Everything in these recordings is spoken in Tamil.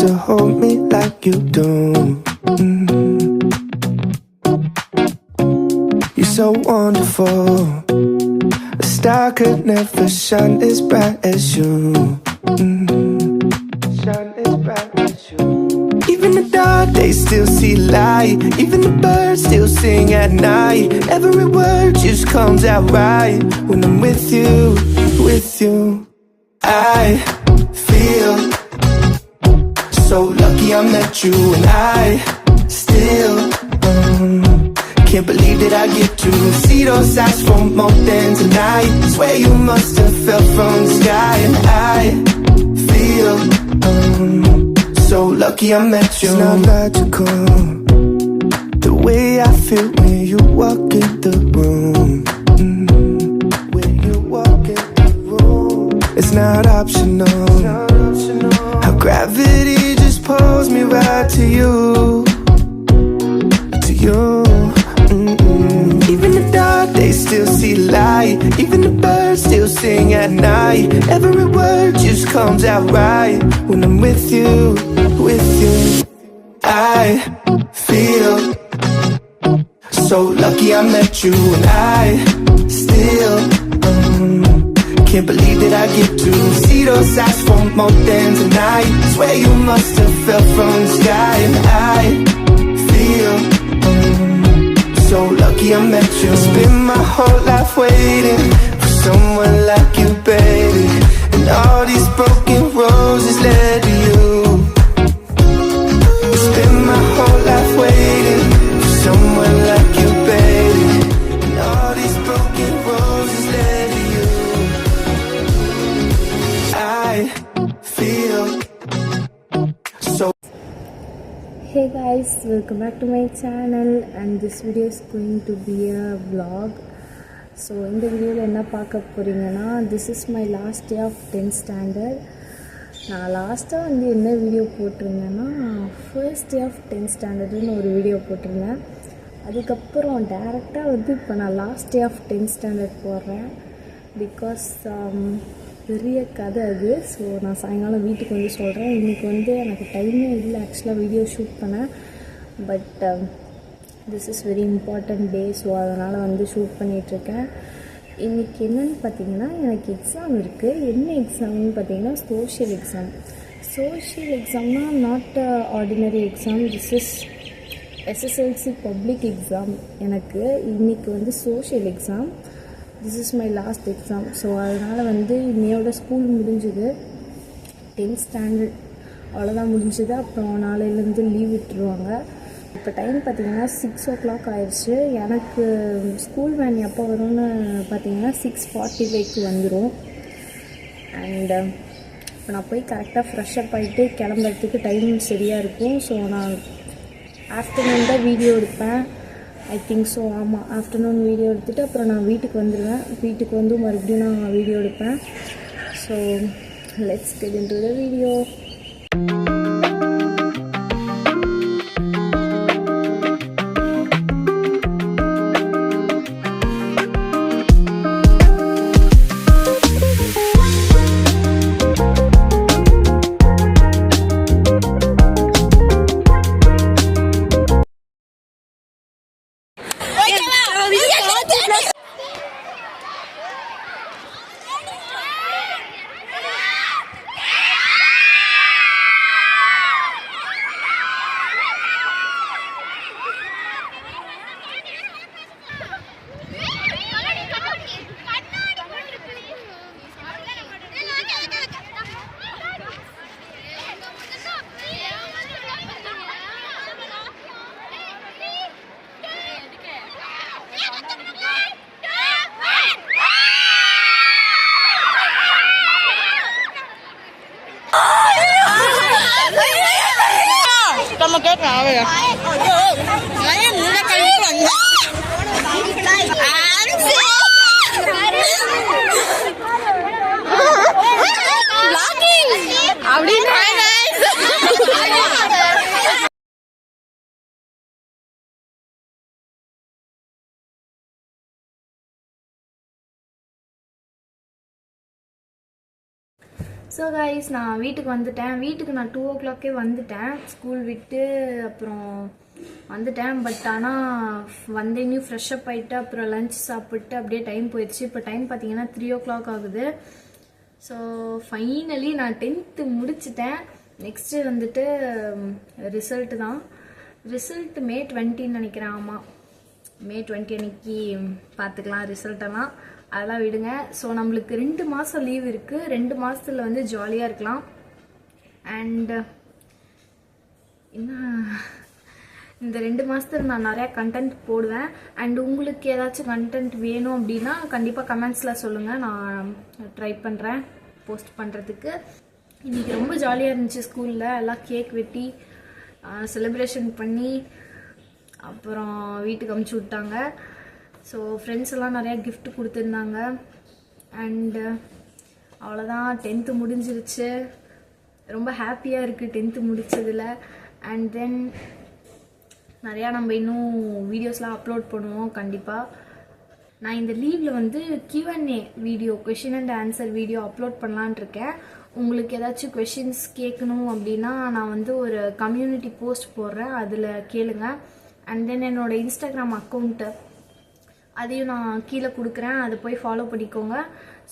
to hold me like you do. You're so wonderful. A star could never shine as bright as you. Shine as bright as you. Even the dark days still see light. Even the birds still sing at night. Every word just comes out right when I'm with you, with you. I feel so lucky I met you, and I still can't believe that I get to see those eyes for more than tonight. Swear you must have fell from the sky, and I feel so lucky I met you. It's not logical, the way I feel when you walk in the room. When you walk in the room, it's not optional. How gravity just pulls me right to you, to you. Even the dark days still see light. Even the birds still sing at night. Every word just comes out right when I'm with you, with you. I feel so lucky I met you, and I still can't believe that I get to see those eyes for more than tonight. Swear you must have fell from the sky, and I feel so lucky I met you. Spend my whole life waiting for someone like you, baby. And all these broken roses led to you. Spend my whole life waiting for someone like you, baby. And all these broken roses led to you. I feel so. Hey guys, welcome back to my channel, and this video is going to be a vlog. So இந்த வீடியோவில் என்ன பார்க்க போகிறீங்கன்னா, this is my last day of 10th standard. நான் லாஸ்ட்டாக வந்து என்ன வீடியோ போட்டிருந்தேன்னா, ஃபர்ஸ்ட் டே ஆஃப் 10th ஸ்டாண்டர்டுன்னு ஒரு வீடியோ போட்டிருந்தேன். அதுக்கப்புறம் டேரெக்டாக வந்து இப்போ நான் last day of 10th standard போடுறேன். பிகாஸ் பெரிய கதை அது. ஸோ நான் சாயங்காலம் வீட்டுக்கு வந்து சொல்கிறேன். இன்றைக்கி வந்து எனக்கு டைமே இல்லை ஆக்சுவலாக வீடியோ ஷூட் பண்ணேன். But this is very important day. So அதனால் வந்து ஷூட் பண்ணிகிட்ருக்கேன். இன்றைக்கி என்னென்னு பார்த்தீங்கன்னா, எனக்கு எக்ஸாம் இருக்குது. என்ன எக்ஸாம்னு பார்த்தீங்கன்னா, சோஷியல் எக்ஸாம். சோஷியல் எக்ஸாம்னா not ordinary exam. This is SSLC public exam. எனக்கு இன்றைக்கி வந்து social exam. This is my last exam. So அதனால் வந்து இன்னையோட ஸ்கூல் முடிஞ்சுது. 10th ஸ்டாண்டர்ட் அவ்வளோதான் முடிஞ்சுது. அப்புறம் நாளையிலேருந்து லீவ் விட்டுருவாங்க. இப்போ டைம் பார்த்திங்கன்னா 6 o'clock ஆயிடுச்சு. எனக்கு ஸ்கூல் வேன் எப்போ வரும்னு பார்த்திங்கன்னா 6:45க்கு வந்துடும். அண்ட் இப்போ நான் போய் கரெக்டாக ஃப்ரெஷ்அப் ஆகிட்டு கிளம்புறதுக்கு டைம் சரியாக இருக்கும். ஸோ நான் ஆஃப்டர்நூன் தான் வீடியோ எடுப்பேன். I think so. ஆமாம், ஆஃப்டர்நூன் வீடியோ எடுத்துகிட்டு அப்புறம் நான் வீட்டுக்கு வந்துடுவேன். வீட்டுக்கு வந்து மறுபடியும் நான் வீடியோ எடுப்பேன். So let's get into the video. Tama kết vào rồi à? Lấy em ra cây của anh. Lucky. Abi hai guys. So guys நான் வீட்டுக்கு வந்துட்டேன். வீட்டுக்கு நான் 2 o'clock வந்துட்டேன். ஸ்கூல் விட்டு அப்புறம் வந்துட்டேன். பட் ஆனால் வந்து இன்னும் ஃப்ரெஷ்அப் ஆகிட்டு அப்புறம் லஞ்ச் சாப்பிட்டு அப்படியே டைம் போயிடுச்சு. இப்போ டைம் பார்த்தீங்கன்னா 3 o'clock ஆகுது. ஸோ ஃபைனலி நான் 10th முடிச்சிட்டேன். நெக்ஸ்ட்டு வந்துட்டு ரிசல்ட்டு தான். ரிசல்ட் May 20 நினைக்கிறேன். ஆமாம், May 20 அன்னைக்கு பார்த்துக்கலாம் ரிசல்ட்டெல்லாம், அதெல்லாம் விடுங்க. ஸோ நம்மளுக்கு 2 மாதம் லீவ் இருக்குது. 2 மாதத்தில் வந்து ஜாலியாக இருக்கலாம். அண்ட் என்ன இந்த 2 மாதத்தில் நான் நிறையா கண்டென்ட் போடுவேன். அண்ட் உங்களுக்கு ஏதாச்சும் கண்டென்ட் வேணும் அப்படின்னா கண்டிப்பாக கமெண்ட்ஸில் சொல்லுங்கள், நான் ட்ரை பண்ணுறேன் போஸ்ட் பண்ணுறதுக்கு. இன்றைக்கி ரொம்ப ஜாலியாக இருந்துச்சு. ஸ்கூலில் எல்லாம் கேக் வெட்டி செலிப்ரேஷன் பண்ணி அப்புறம் வீட்டுக்கு அமுச்சு விட்டாங்க. ஸோ ஃப்ரெண்ட்ஸ் எல்லாம் நிறையா கிஃப்ட் கொடுத்துருந்தாங்க. அண்டு அவ்வளோதான், 10th முடிஞ்சிருச்சு. ரொம்ப ஹாப்பியாக இருக்குது 10th முடித்ததில். அண்ட் தென் நிறையா நம்ம இன்னும் வீடியோஸ்லாம் அப்லோட் பண்ணுவோம் கண்டிப்பாக. நான் இந்த லீவில் வந்து Q&A video, question and answer video upload பண்ணலான் இருக்கேன். உங்களுக்கு ஏதாச்சும் கொஷின்ஸ் கேட்கணும் அப்படின்னா நான் வந்து ஒரு கம்யூனிட்டி போஸ்ட் போடுறேன், அதில் கேளுங்க. அண்ட் தென் என்னோடய இன்ஸ்டாகிராம் அக்கௌண்ட்டு அதையும் நான் கீழே கொடுக்குறேன், அதை போய் ஃபாலோ பண்ணிக்கோங்க.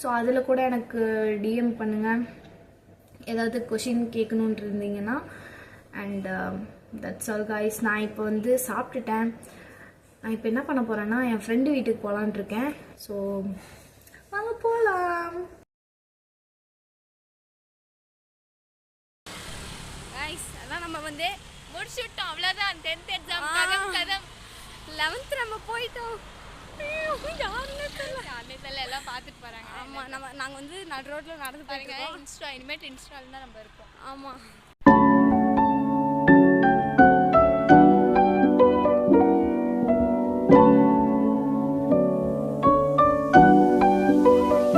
ஸோ அதில் கூட எனக்கு DM பண்ணுங்கள் ஏதாவது கொஷின் கேட்கணுன்ட்டு இருந்தீங்கன்னா. And that's all guys. நான் இப்போ வந்து சாப்பிட்டுட்டேன். நான் இப்போ என்ன பண்ண போகிறேன்னா என் ஃப்ரெண்டு வீட்டுக்கு போகலான் இருக்கேன். ஸோ வாங்க போகலாம். கைஸ் அதான் நம்ம வந்து முடிச்சுட்டோம், அவ்வளோதான். 10th எக்ஸாம் கதம் 11th நம்ம போயிட்டோம். யாருன்னு தெரியல, எல்லாம் பார்த்துட்டு போகிறாங்க. ஆமாம், நாங்கள் வந்து நடு ரோட்டில் நடந்து பாருங்க. இன்ஸ்டால் தான் நம்ம இருப்போம். ஆமாம்.